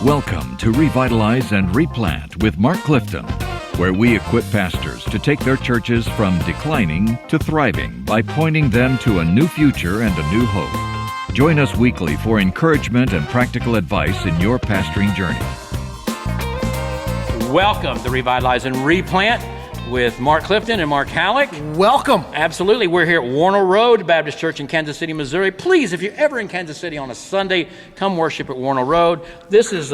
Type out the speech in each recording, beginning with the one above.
Welcome to Revitalize and Replant with Mark Clifton, where we equip pastors to take their churches from declining to thriving by pointing them to a new future and a new hope. Join us weekly for encouragement and practical advice in your pastoring journey. Welcome to Revitalize and Replant with Mark Clifton and Mark Hallock. Welcome. Absolutely. We're here at Warner Road Baptist Church in Kansas City, Missouri. Please, if you're ever in Kansas City on a Sunday, come worship at Warner Road. This is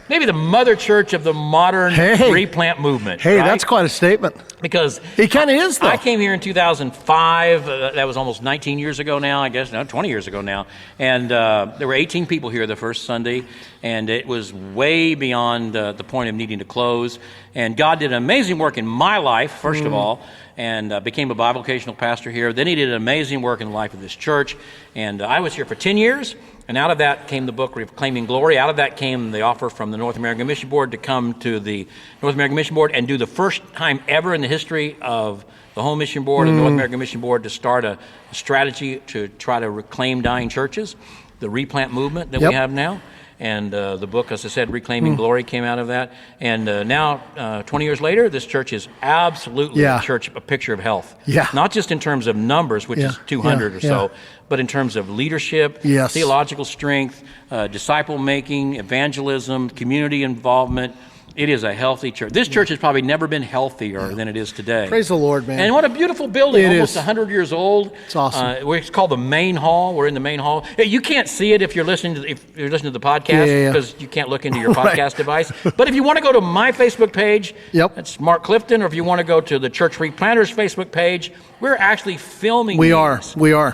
maybe the mother church of the modern replant movement. Hey, right? That's quite a statement. Because it kind of is, though. I came here in 2005. That was almost 19 years ago now, I guess. No, 20 years ago now. And there were 18 people here the first Sunday. And it was way beyond the point of needing to close. And God did an amazing work in my life, first of all, and became a bivocational pastor here. Then he did an amazing work in the life of this church. And I was here for 10 years. And out of that came the book, Reclaiming Glory. Out of that came the offer from the North American Mission Board to come to the North American Mission Board and do the first time ever in the history of the Home Mission Board and the North American Mission Board to start a strategy to try to reclaim dying churches, the replant movement that we have now. And the book, as I said, Reclaiming Glory, came out of that. And now, 20 years later, this church is absolutely a picture of health. Yeah. Not just in terms of numbers, which is 200 or so, but in terms of leadership, theological strength, disciple-making, evangelism, community involvement. It is a healthy church. This church has probably never been healthier than it is today. Praise the Lord, man. And what a beautiful building, almost 100 years old. It's awesome. It's called the main hall. We're in the main hall. You can't see it if you're listening to the podcast because you can't look into your podcast device. But if you want to go to my Facebook page, that's Mark Clifton, or if you want to go to the Church Replanters Facebook page, we're actually filming We are.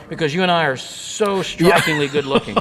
Because you and I are so strikingly good looking.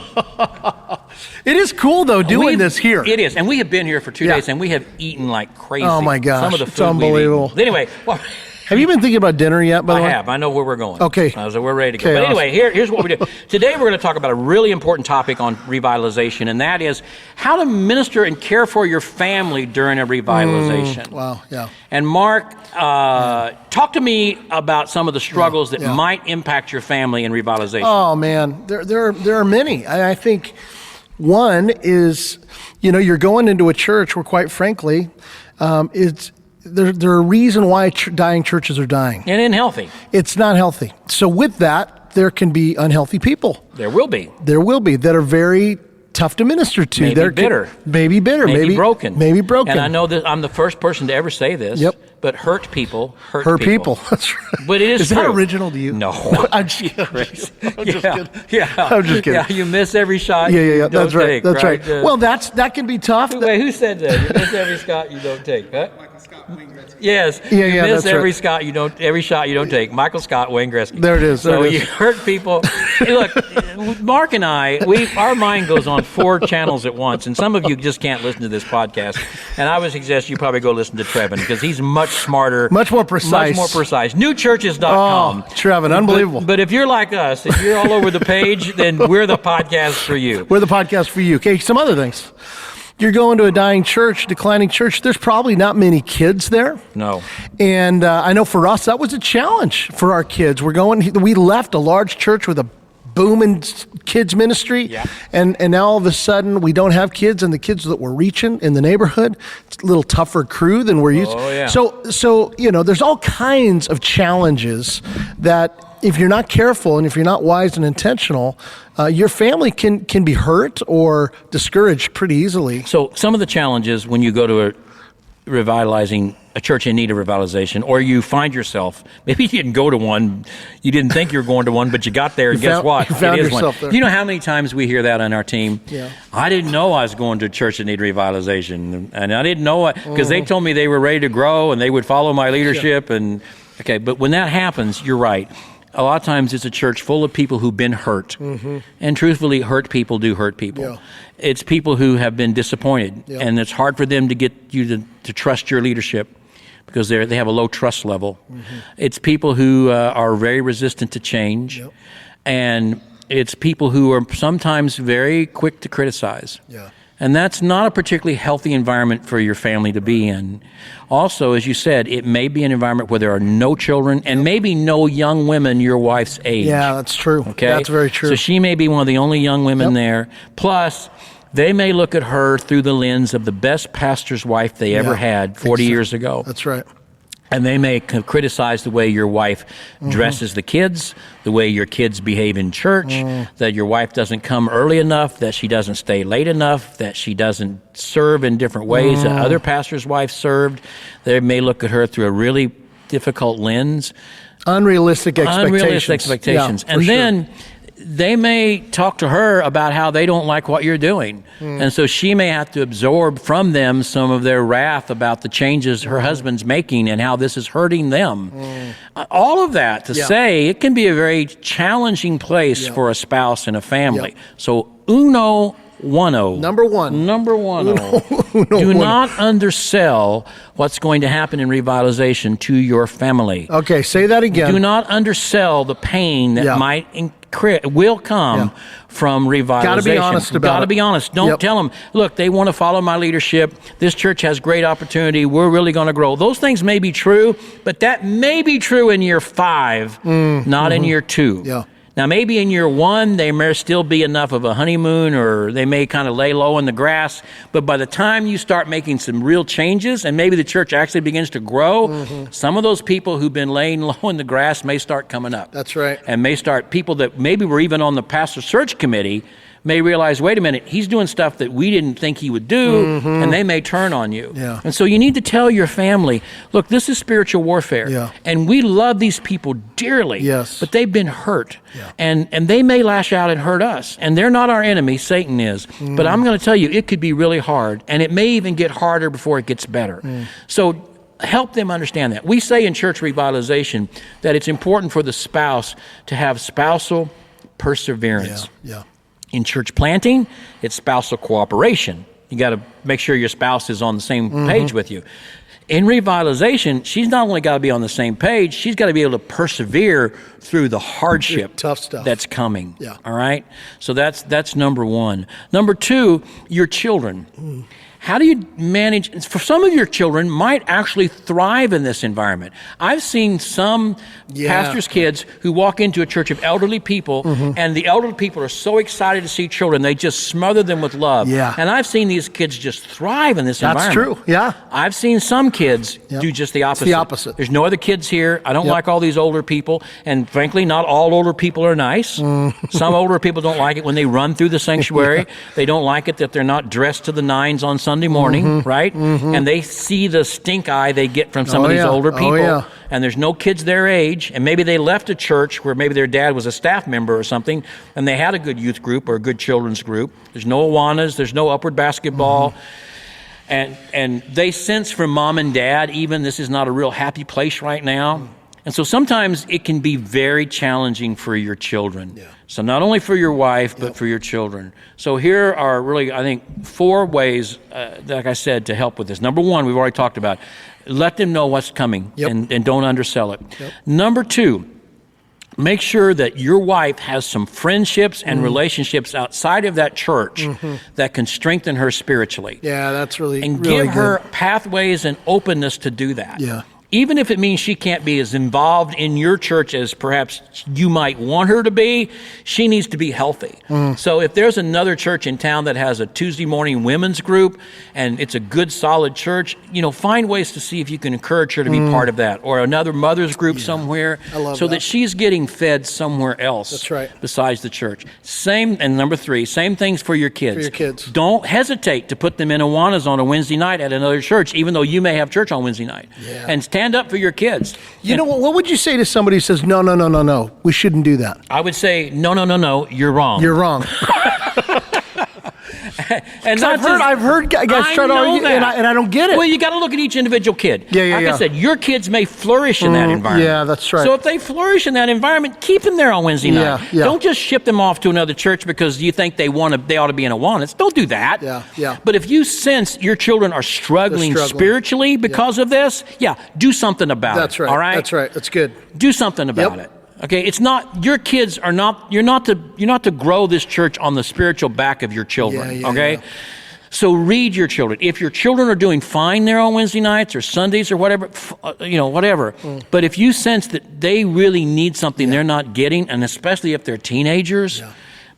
It is cool, though, doing this here. It is. And we have been here for 2 days, and we have eaten like crazy. Oh, my gosh. Some of the food it's unbelievable. Anyway. Well, have you been thinking about dinner yet, by the way? I have. I know where we're going. Okay. So we're ready to go. But anyway, here's what we do. Today we're going to talk about a really important topic on revitalization, and that is how to minister and care for your family during a revitalization. Wow, yeah. And Mark, talk to me about some of the struggles that might impact your family in revitalization. Oh, man. There are many. I think one is, you're going into a church where, quite frankly, there are reasons why dying churches are dying. And unhealthy. It's not healthy. So with that, there can be unhealthy people. There will be. That are very tough to minister to. Maybe bitter. Maybe broken. Maybe broken. And I know that I'm the first person to ever say this. But hurt people hurt people. That's right. But it is true. That original to you? No. I'm just kidding. I'm just kidding. Yeah, you miss every shot you that's don't right. take. That's right. Well, that can be tough. Wait, who said that? You miss every shot you don't take, huh? Michael Scott, Wayne Gretzky. Yes. You miss every shot every shot you don't take. Michael Scott, Wayne Gretzky. There it is. So you hurt people. Hey, look, Mark and I, our mind goes on 4 channels at once, and some of you just can't listen to this podcast. And I would suggest you probably go listen to Trevin because he's much smarter. Much more precise. Newchurches.com. Oh, Trevin, unbelievable. But if you're like us, if you're all over the page, then we're the podcast for you. We're the podcast for you. Okay, some other things. You're going to a declining church. There's probably not many kids there. No. And I know for us, that was a challenge for our kids. We left a large church with a booming kids ministry, and now all of a sudden we don't have kids, and the kids that we're reaching in the neighborhood, it's a little tougher crew than we're used to. So there's all kinds of challenges that if you're not careful and if you're not wise and intentional, your family can be hurt or discouraged pretty easily. So some of the challenges when you go to a church in need of revitalization, or you find yourself, maybe you didn't go to one, you didn't think you were going to one, but you got there, and guess what? You found it is yourself one. there. You know how many times we hear that on our team? Yeah. I didn't know I was going to a church that needed revitalization, and I didn't know it because they told me they were ready to grow and they would follow my leadership. But when that happens, you're right. A lot of times it's a church full of people who've been hurt. And truthfully, hurt people do hurt people. Yeah. It's people who have been disappointed, and it's hard for them to get you to trust your leadership because they have a low trust level. It's people who are very resistant to change, and it's people who are sometimes very quick to criticize. And that's not a particularly healthy environment for your family to be in. Also, as you said, it may be an environment where there are no children and maybe no young women your wife's age. Yeah, that's true. Okay? That's very true. So she may be one of the only young women there. Plus, they may look at her through the lens of the best pastor's wife they ever had 40 years ago. That's right. And they may criticize the way your wife dresses the kids, the way your kids behave in church, that your wife doesn't come early enough, that she doesn't stay late enough, that she doesn't serve in different ways that other pastors' wives served. They may look at her through a really difficult lens. Unrealistic expectations. Yeah, and then they may talk to her about how they don't like what you're doing. And so she may have to absorb from them some of their wrath about the changes her husband's making and how this is hurting them. All of that to say it can be a very challenging place for a spouse and a family. So uno uno. Number one. Do not undersell what's going to happen in revitalization to your family. Okay, say that again. Do not undersell the pain that will come from revitalization. Got to be honest about it. Got to be honest. Don't tell them, look, they want to follow my leadership. This church has great opportunity. We're really going to grow. Those things may be true, but that may be true in year 5, not in year 2. Yeah. Now, maybe in year 1, they may still be enough of a honeymoon, or they may kind of lay low in the grass. But by the time you start making some real changes, and maybe the church actually begins to grow, some of those people who've been laying low in the grass may start coming up. That's right. And may start, people that maybe were even on the pastor search committee may realize, wait a minute, he's doing stuff that we didn't think he would do, and they may turn on you. Yeah. And so you need to tell your family, look, this is spiritual warfare, and we love these people dearly, but they've been hurt, and they may lash out and hurt us, and they're not our enemy, Satan is, but I'm going to tell you, it could be really hard, and it may even get harder before it gets better. So help them understand that. We say in church revitalization that it's important for the spouse to have spousal perseverance. In church planting, it's spousal cooperation. You got to make sure your spouse is on the same page with you. In revitalization, she's not only got to be on the same page, she's got to be able to persevere through the hardship tough stuff that's coming. All right? So that's number 1. Number 2, your children. How do you manage? For some of your children might actually thrive in this environment. I've seen some pastors' kids who walk into a church of elderly people, and the elderly people are so excited to see children, they just smother them with love. And I've seen these kids just thrive in this environment. That's true, I've seen some kids do just the opposite. It's the opposite. There's no other kids here. I don't like all these older people, and frankly, not all older people are nice. Some older people don't like it when they run through the sanctuary. They don't like it that they're not dressed to the nines on Sunday morning, right? And they see the stink eye they get from some of these older people, and there's no kids their age, and maybe they left a church where maybe their dad was a staff member or something, and they had a good youth group or a good children's group. There's no Awanas, there's no upward basketball, and they sense from mom and dad even this is not a real happy place right now. And so sometimes it can be very challenging for your children. So not only for your wife, but for your children. So here are really, I think, 4 ways, like I said, to help with this. Number 1, we've already talked about. Let them know what's coming and don't undersell it. Number 2, make sure that your wife has some friendships and relationships outside of that church that can strengthen her spiritually. That's really And really give her pathways and openness to do that. Even if it means she can't be as involved in your church as perhaps you might want her to be, she needs to be healthy. So if there's another church in town that has a Tuesday morning women's group and it's a good, solid church, find ways to see if you can encourage her to be part of that, or another mother's group somewhere, so that she's getting fed somewhere else besides the church. And number 3, same things for your kids. Don't hesitate to put them in Awanas on a Wednesday night at another church, even though you may have church on Wednesday night. And stand up for your kids. What would you say to somebody who says, no, we shouldn't do that? I would say, no, you're wrong. You're wrong. And I've heard guys try to argue, and I don't get it. Well, you got to look at each individual kid. Like I said, your kids may flourish in that environment. Yeah, that's right. So if they flourish in that environment, keep them there on Wednesday night. Don't just ship them off to another church because you think they ought to be in Awanas. Don't do that. But if you sense your children are struggling spiritually because of this, do something about it. That's right. All right. That's right. That's good. Do something about it. Okay, it's not, your kids are not, you're not to grow this church on the spiritual back of your children, okay? So read your children. If your children are doing fine there on Wednesday nights or Sundays or whatever, whatever. But if you sense that they really need something they're not getting, and especially if they're teenagers,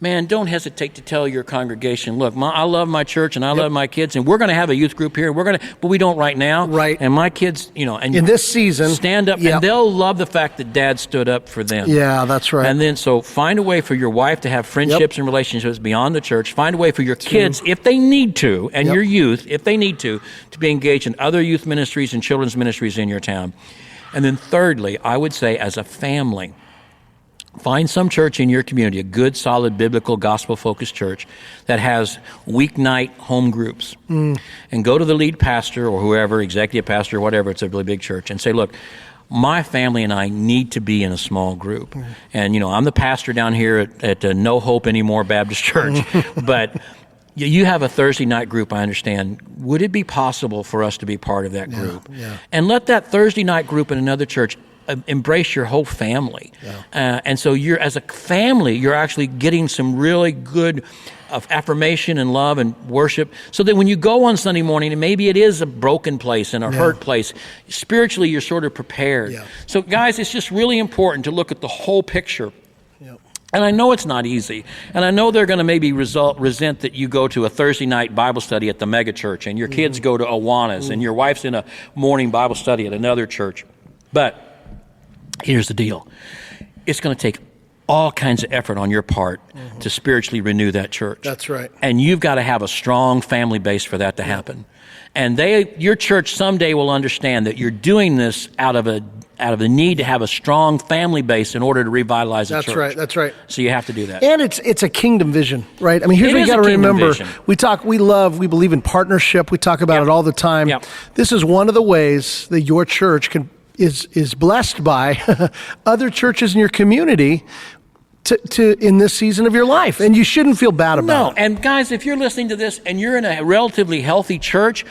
man, don't hesitate to tell your congregation, look, I love my church and I love my kids, and we're going to have a youth group here. But we don't right now. Right. And my kids, and in this season, stand up, and they'll love the fact that Dad stood up for them. Yeah, that's right. And then so find a way for your wife to have friendships and relationships beyond the church. Find a way for your kids, if they need to, and your youth, if they need to be engaged in other youth ministries and children's ministries in your town. And then thirdly, I would say as a family, find some church in your community, a good, solid, biblical, gospel-focused church that has weeknight home groups. And go to the lead pastor or whoever, executive pastor or whatever, it's a really big church, and say, look, my family and I need to be in a small group. And, I'm the pastor down here at No Hope Anymore Baptist Church, but you have a Thursday night group, I understand. Would it be possible for us to be part of that group? Yeah. And let that Thursday night group in another church embrace your whole family. Yeah. And so as a family, you're actually getting some really good affirmation and love and worship, so that when you go on Sunday morning, and maybe it is a broken place and a hurt place, spiritually you're sort of prepared. Yeah. So guys, it's just really important to look at the whole picture. And I know it's not easy. And I know they're going to maybe resent that you go to a Thursday night Bible study at the mega church, and your kids go to Awanas, and your wife's in a morning Bible study at another church. But here's the deal. It's going to take all kinds of effort on your part to spiritually renew that church. That's right. And you've got to have a strong family base for that to happen. And your church someday will understand that you're doing this out of a need to have a strong family base in order to revitalize the church. That's right. So you have to do that. And it's a kingdom vision, right? I mean, here's what you got to remember. Vision. We believe in partnership. We talk about it all the time. Yep. This is one of the ways that your church is blessed by other churches in your community to in this season of your life, and you shouldn't feel bad about it. No, and guys, if you're listening to this and you're in a relatively healthy church,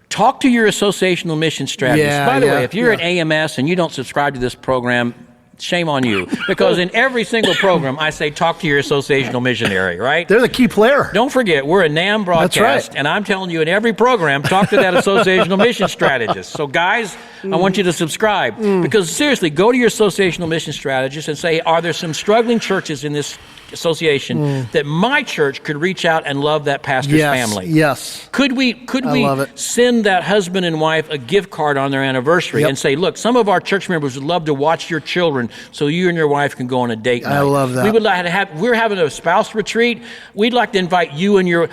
talk to your associational mission strategist. By the way, if you're at AMS and you don't subscribe to this program, shame on you. Because in every single program, I say, talk to your associational missionary, right? They're the key player. Don't forget, we're a NAM broadcast. That's right. And I'm telling you, in every program, talk to that associational mission strategist. So guys, I want you to subscribe. Because seriously, go to your associational mission strategist and say, are there some struggling churches in this association that my church could reach out and love that pastor's family? Yes. Could we send that husband and wife a gift card on their anniversary and say, look, some of our church members would love to watch your children so you and your wife can go on a date night. I love that. We would like to we're having a spouse retreat. We'd like to invite you and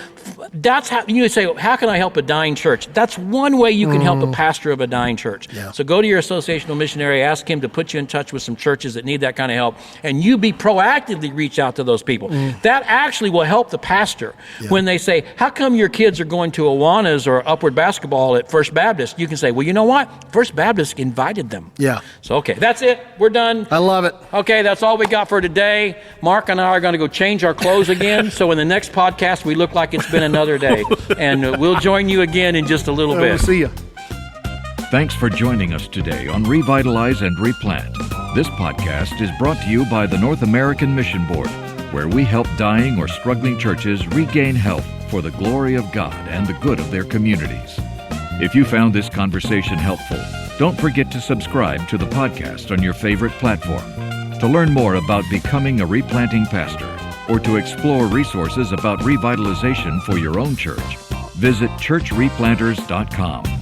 that's how you say, how can I help a dying church? That's one way you can help a pastor of a dying church. Yeah. So go to your associational missionary, ask him to put you in touch with some churches that need that kind of help, and you proactively reach out to those people. That actually will help the pastor when they say, how come your kids are going to Awanas or Upward Basketball at First Baptist? You can say, well, you know what? First Baptist invited them. Yeah. So, okay, that's it. We're done. I love it. Okay, that's all we got for today. Mark and I are going to go change our clothes again, so in the next podcast, we look like it's been another day. And we'll join you again in just a little bit. We'll see you. Thanks for joining us today on Revitalize and Replant. This podcast is brought to you by the North American Mission Board, where we help dying or struggling churches regain health for the glory of God and the good of their communities. If you found this conversation helpful, don't forget to subscribe to the podcast on your favorite platform. To learn more about becoming a replanting pastor or to explore resources about revitalization for your own church, visit churchreplanters.com.